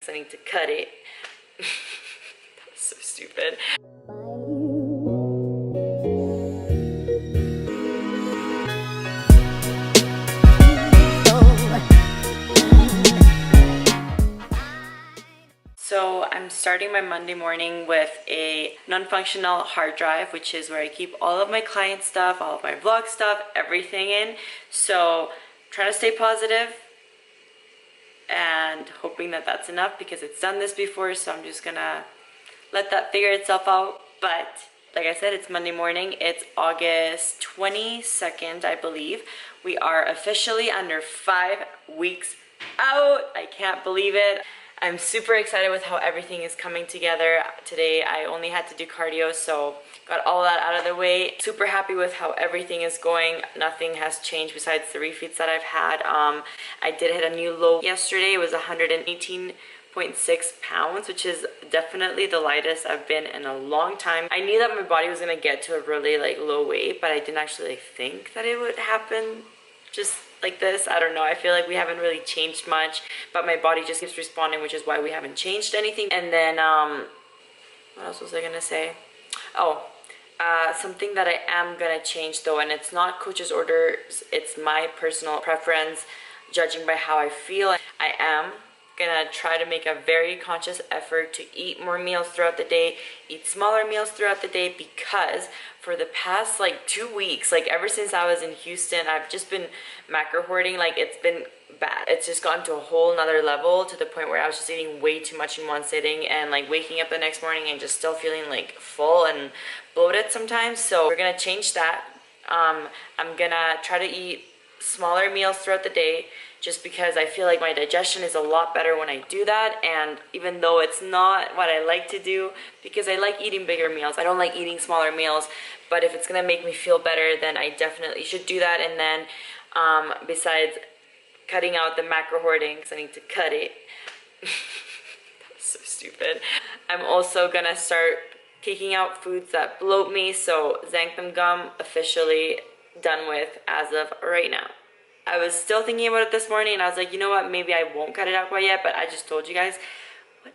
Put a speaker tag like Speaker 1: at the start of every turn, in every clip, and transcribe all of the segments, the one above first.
Speaker 1: because I need to cut it. That was so stupid. So I'm starting my Monday morning with a non-functional hard drive, which is where I keep all of my client stuff, all of my vlog stuff, everything in. So trying to stay positive and hoping that that's enough because it's done this before, so I'm just gonna let that figure itself out. But like I said, it's Monday morning. It's August 22nd, I believe. We are officially under 5 weeks out. I can't believe it. I'm super excited with how everything is coming together. Today I only had to do cardio, so got all that out of the way. Super happy with how everything is going. Nothing has changed besides the refeeds that I've had. I did hit a new low yesterday. It was 118.6 pounds, which is definitely the lightest I've been in a long time. I knew that my body was gonna get to a really low weight, but I didn't actually think that it would happen just like this. I don't know, I feel like we haven't really changed much, but my body just keeps responding, which is why we haven't changed anything. And then what else was I gonna say? Something that I am gonna change though, and it's not coach's orders, it's my personal preference, judging by how I feel. I am gonna try to make a very conscious effort to eat more meals throughout the day, eat smaller meals throughout the day, because for the past 2 weeks, ever since I was in Houston, I've just been macro hoarding. It's been bad. It's just gotten to a whole nother level, to the point where I was just eating way too much in one sitting, and waking up the next morning and just still feeling full and bloated sometimes. So we're gonna change that. I'm gonna try to eat smaller meals throughout the day, just because I feel like my digestion is a lot better when I do that. And even though it's not what I like to do, because I like eating bigger meals, I don't like eating smaller meals, but if it's gonna make me feel better, then I definitely should do that. And then besides cutting out the macro hoarding, because I need to cut it. That was so stupid. I'm also gonna start kicking out foods that bloat me. So xanthan gum officially done with as of right now. I was still thinking about it this morning, and I was like, you know what, maybe I won't cut it out quite yet, but I just told you guys, what?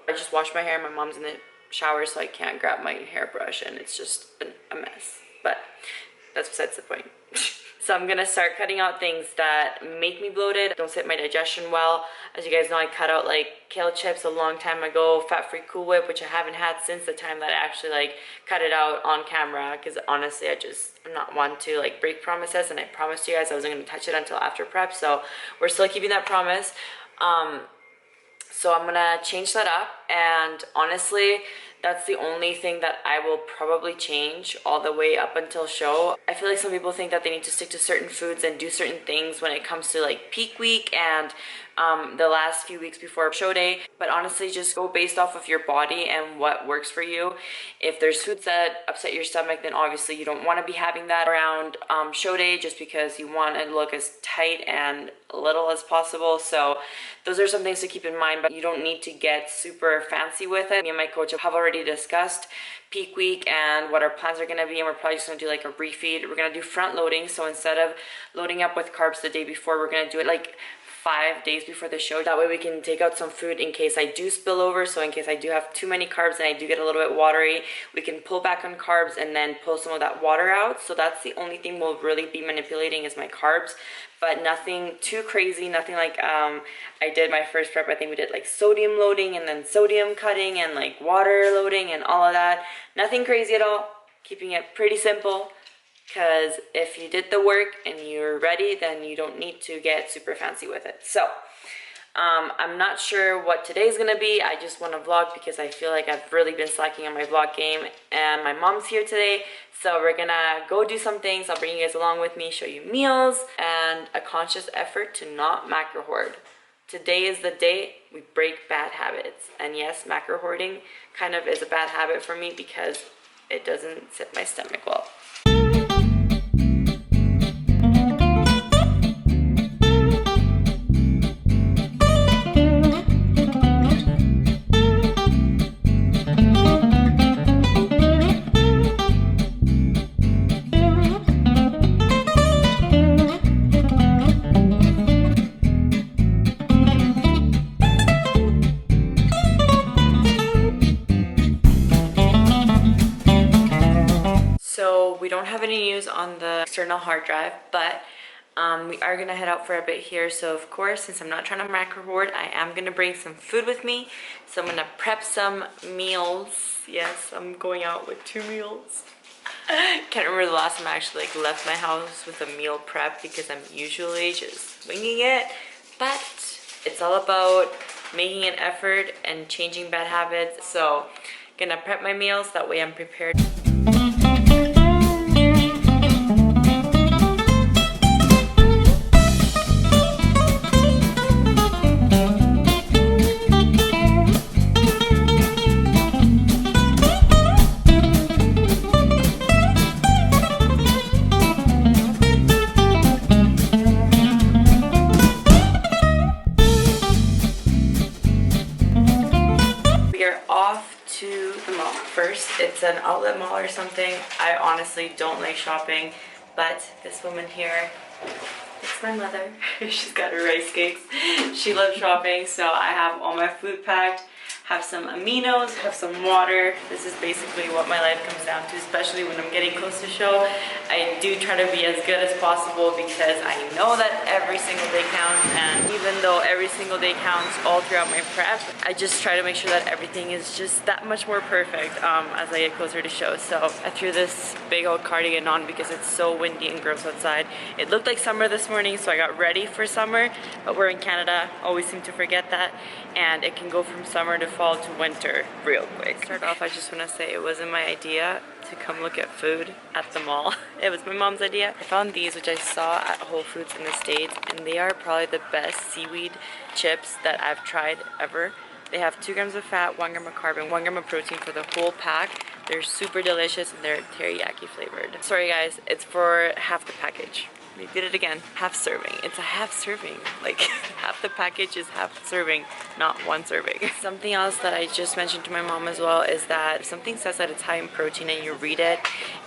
Speaker 1: I just washed my hair. My mom's in the shower, so I can't grab my hairbrush, and it's just been a mess, but that's besides the point. So I'm gonna start cutting out things that make me bloated, don't sit my digestion well. As you guys know, I cut out kale chips a long time ago, fat-free Cool Whip, which I haven't had since the time that I actually cut it out on camera, because honestly I'm not one to break promises, and I promised you guys I wasn't gonna touch it until after prep, so we're still keeping that promise. So I'm gonna change that up, and honestly, that's the only thing that I will probably change all the way up until show. I feel like some people think that they need to stick to certain foods and do certain things when it comes to peak week and the last few weeks before show day. But honestly, just go based off of your body and what works for you. If there's foods that upset your stomach, then obviously you don't want to be having that around show day, just because you want to look as tight and little as possible. So those are some things to keep in mind, but you don't need to get super fancy with it. Me and my coach have already discussed peak week and what our plans are going to be, and we're probably just going to do a refeed. We're going to do front loading, so instead of loading up with carbs the day before, we're going to do it 5 days before the show. That way we can take out some food in case I do spill over. So in case I do have too many carbs and I do get a little bit watery, we can pull back on carbs and then pull some of that water out. So that's the only thing we'll really be manipulating, is my carbs, but nothing too crazy. Nothing I did my first prep. I think we did sodium loading and then sodium cutting and water loading and all of that. Nothing crazy at all. Keeping it pretty simple. Because if you did the work and you're ready, then you don't need to get super fancy with it. So I'm not sure what today's gonna be. I just want to vlog because I feel like I've really been slacking on my vlog game, and my mom's here today, so we're gonna go do some things. I'll bring you guys along with me, show you meals, and a conscious effort to not macro hoard. Today is the day we break bad habits. And yes, macro hoarding kind of is a bad habit for me because it doesn't sit my stomach well. we don't have any news on the external hard drive, but we are gonna head out for a bit here. So of course, since I'm not trying to macro hoard, I am gonna bring some food with me. So I'm gonna prep some meals. Yes, I'm going out with 2 meals. Can't remember the last time I actually like left my house with a meal prep because I'm usually just winging it. But it's all about making an effort and changing bad habits. So gonna prep my meals, that way I'm prepared. To the mall. First, it's an outlet mall or something. I honestly don't like shopping, but this woman here, it's my mother. She's got her rice cakes. She loves shopping, so I have all my food packed, have some aminos, have some water. This is basically what my life comes down to, especially when I'm getting close to show. I do try to be as good as possible because I know that every single day counts, and even though every single day counts all throughout my prep, I just try to make sure that everything is just that much more perfect as I get closer to show. So I threw this big old cardigan on because it's so windy and gross outside. It looked like summer this morning, so I got ready for summer, but we're in Canada, always seem to forget that, and it can go from summer to fall to winter real quick. To start off, I just want to say it wasn't my idea to come look at food at the mall. It was my mom's idea. I found these, which I saw at Whole Foods in the States, and they are probably the best seaweed chips that I've tried ever. They have 2 grams of fat, 1 gram of carb, and 1 gram of protein for the whole pack. They're super delicious and they're teriyaki flavored. Sorry guys, it's for half the package. They did it again. Half serving. It's a half serving. Like half the package is half serving, not 1 serving. Something else that I just mentioned to my mom as well is that if something says that it's high in protein and you read it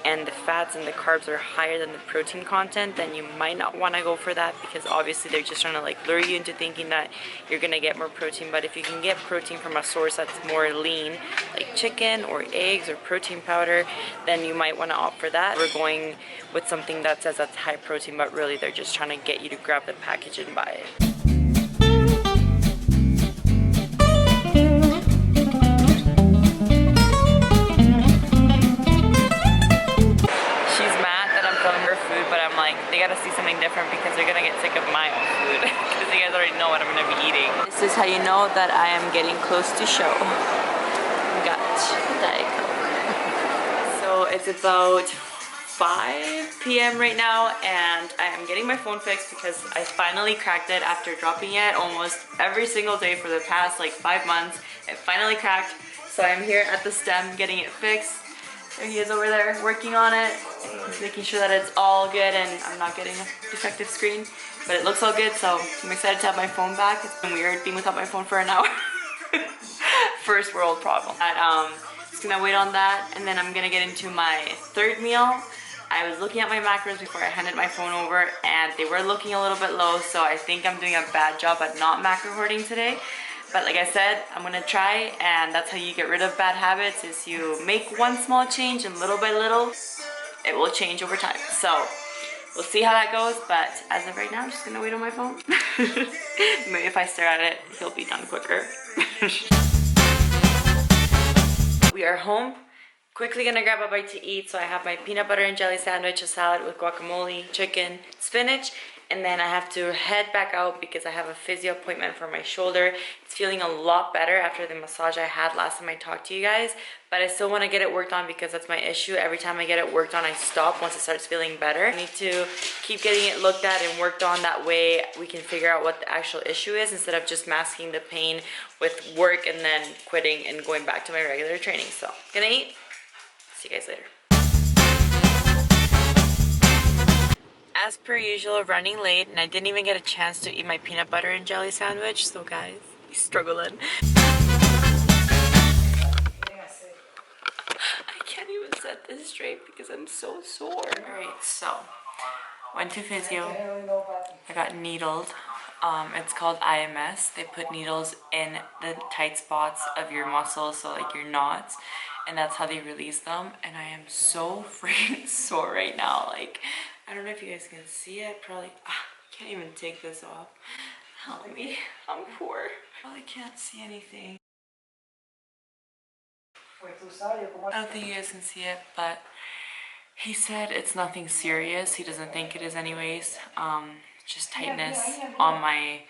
Speaker 1: and the fats and the carbs are higher than the protein content, then you might not want to go for that because obviously they're just trying to like lure you into thinking that you're gonna get more protein. But if you can get protein from a source that's more lean, like chicken or eggs or protein powder, then you might want to opt for that. We're going with something that says that's high protein, but really they're just trying to get you to grab the package and buy it. She's mad that I'm filming her food, but I'm like, they gotta see something different because they're gonna get sick of my own food because you guys already know what I'm gonna be eating. This is how you know that I am getting close to show. Got Diet Coke. So it's about 5 p.m. right now, and I am getting my phone fixed because I finally cracked it after dropping it almost every single day for the past like 5 months. It finally cracked, so I'm here at the stem getting it fixed. There he is over there working on it. He's making sure that it's all good and I'm not getting a defective screen, but it looks all good, so I'm excited to have my phone back. It's been weird being without my phone for an hour. First world problem. Just gonna wait on that, and then I'm gonna get into my 3rd meal. I was looking at my macros before I handed my phone over, and they were looking a little bit low, so I think I'm doing a bad job at not macro hoarding today. But like I said, I'm gonna try, and that's how you get rid of bad habits, is you make 1 small change, and little by little, it will change over time. So we'll see how that goes, but as of right now, I'm just gonna wait on my phone. Maybe if I stare at it, he'll be done quicker. We are home. Quickly gonna grab a bite to eat. So I have my peanut butter and jelly sandwich, a salad with guacamole, chicken, spinach, and then I have to head back out because I have a physio appointment for my shoulder. It's feeling a lot better after the massage I had last time I talked to you guys, but I still want to get it worked on because that's my issue. Every time I get it worked on, I stop once it starts feeling better. I need to keep getting it looked at and worked on, that way we can figure out what the actual issue is instead of just masking the pain with work and then quitting and going back to my regular training. So gonna eat. See you guys later. As per usual, running late, and I didn't even get a chance to eat my peanut butter and jelly sandwich, so guys, he's struggling. I can't even set this straight because I'm so sore. Alright, so went to physio. I got needled. It's called IMS. They put needles in the tight spots of your muscles, so like your knots. and that's how they release them. And I am so freaking sore right now. Like, I don't know if you guys can see it. Probably, can't even take this off. Help me, I'm poor. I can't see anything. I don't think you guys can see it, but he said it's nothing serious. He doesn't think it is anyways. Just tightness on my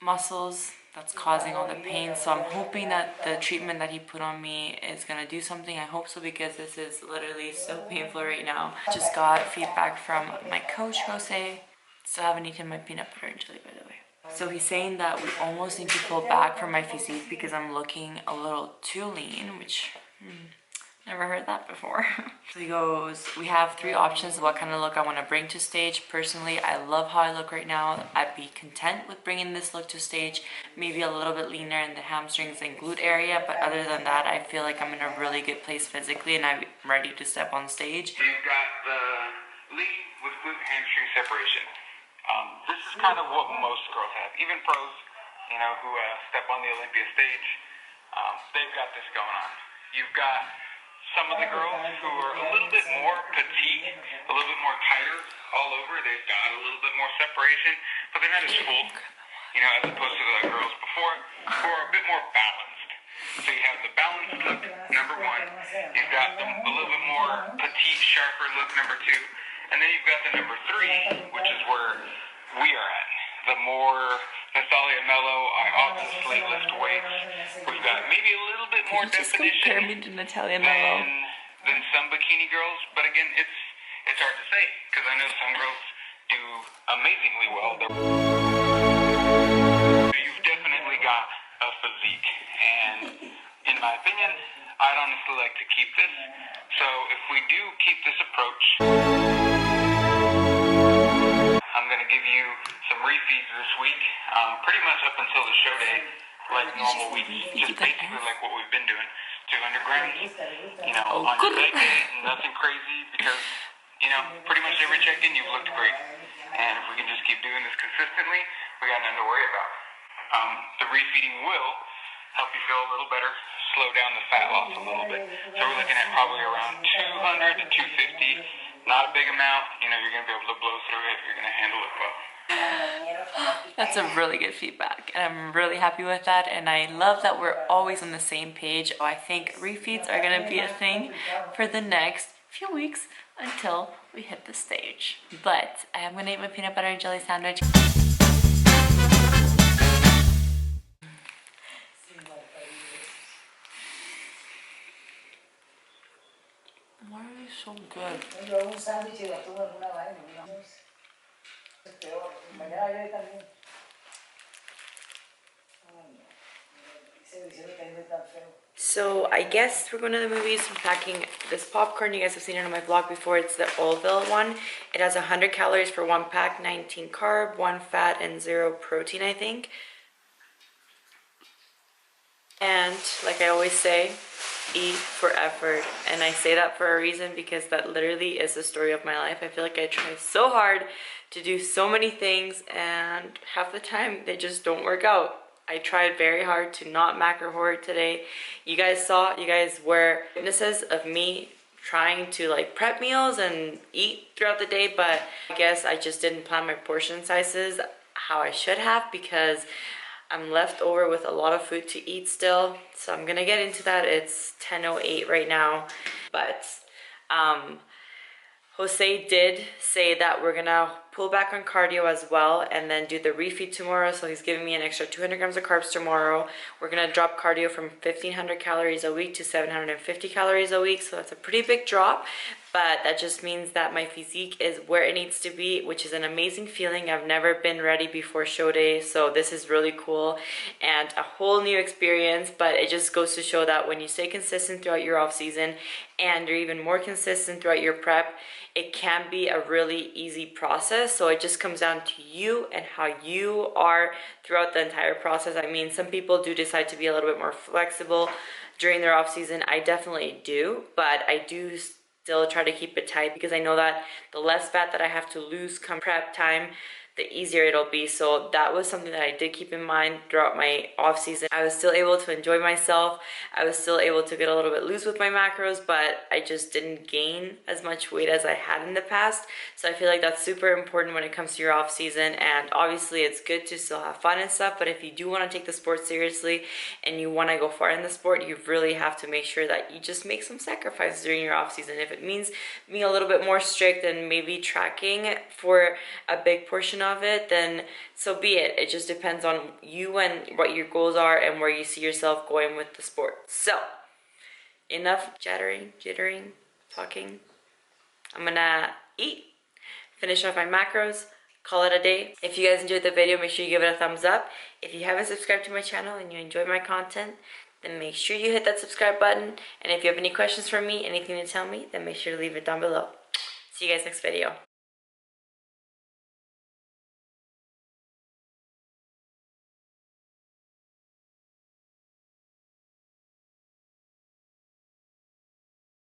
Speaker 1: muscles that's causing all the pain. So I'm hoping that the treatment that he put on me is gonna do something. I hope so, because this is literally so painful right now. Just got feedback from my coach, Jose. Still haven't eaten my peanut butter and jelly, by the way. So he's saying that we almost need to pull back from my physique because I'm looking a little too lean, which never heard that before. So he goes, we have 3 options of what kind of look I want to bring to stage. Personally, I love how I look right now. I'd be content with bringing this look to stage, maybe a little bit leaner in the hamstrings and glute area, but other than that, I feel like I'm in a really good place physically and I'm ready to step on stage.
Speaker 2: You've got the lean with glute hamstring separation. This is kind of what most girls have, even pros, you know, who step on the Olympia stage. They've got this going on. You've got some of the girls who are a little bit more petite, a little bit more tighter all over. They've got a little bit more separation, but they're not as full, you know, as opposed to the girls before, who are a bit more balanced. So you have the balanced look, number 1. You've got a little bit more petite, sharper look, number 2. And then you've got the number 3, which is where we are at. The more Natalia mellow, I obviously lift weights. We've got maybe a little bit more definition than some bikini girls. But again, it's hard to say because I know some girls do amazingly well. You've definitely got a physique, and in my opinion, I'd honestly like to keep this. So if we do keep this approach, I'm going to give you some refeeds this week, pretty much up until the show day, like normal weeks, just basically like what we've been doing. 200 grams, you know, on your leg day, nothing crazy, because, you know, pretty much every check-in you've looked great. And if we can just keep doing this consistently, we got nothing to worry about. The refeeding will help you feel a little better, slow down the fat loss a little bit. So we're looking at probably around 200 to 250. Not a big amount, you know, you're going to be able to blow through it, you're going to handle it well.
Speaker 1: That's a really good feedback, and I'm really happy with that, and I love that we're always on the same page. I think refeeds are going to be a thing for the next few weeks until we hit the stage. But I am going to eat my peanut butter and jelly sandwich. Why are they so good? So I guess we're going to the movies. I'm packing this popcorn. You guys have seen it on my vlog before. It's the Oldville one. It has 100 calories for 1 pack, 19 carb, 1 fat, and 0 protein, I think. And like I always say, eat for effort. And I say that for a reason, because that literally is the story of my life. I feel like I try so hard to do so many things, and half the time they just don't work out. I tried very hard to not macro hoard today. You guys were witnesses of me trying to like prep meals and eat throughout the day, but I guess I just didn't plan my portion sizes how I should have, because I'm left over with a lot of food to eat still. So I'm gonna get into that. It's 10:08 right now, but Jose did say that we're gonna pull back on cardio as well and then do the refeed tomorrow. So he's giving me an extra 200 grams of carbs tomorrow. We're gonna drop cardio from 1,500 calories a week to 750 calories a week. So that's a pretty big drop, but that just means that my physique is where it needs to be, which is an amazing feeling. I've never been ready before show day, so this is really cool and a whole new experience. But it just goes to show that when you stay consistent throughout your off season and you're even more consistent throughout your prep, it can be a really easy process. So it just comes down to you and how you are throughout the entire process. I mean, some people do decide to be a little bit more flexible during their off season. I definitely do, but I do still try to keep it tight, because I know that the less fat that I have to lose come prep time, the easier it'll be. So that was something that I did keep in mind throughout my off season. I was still able to enjoy myself. I was still able to get a little bit loose with my macros, but I just didn't gain as much weight as I had in the past. So I feel like that's super important when it comes to your off season. And obviously it's good to still have fun and stuff, but if you do want to take the sport seriously and you want to go far in the sport, you really have to make sure that you just make some sacrifices during your off season. If it means being a little bit more strict and maybe tracking for a big portion of it, then so be it. It just depends on you and what your goals are and where you see yourself going with the sport. So enough jittering, talking. I'm gonna eat, finish off my macros, call it a day. If you guys enjoyed the video, make sure you give it a thumbs up. If you haven't subscribed to my channel and you enjoy my content, then make sure you hit that subscribe button. And if you have any questions for me, anything to tell me, then make sure to leave it down below. See you guys next video.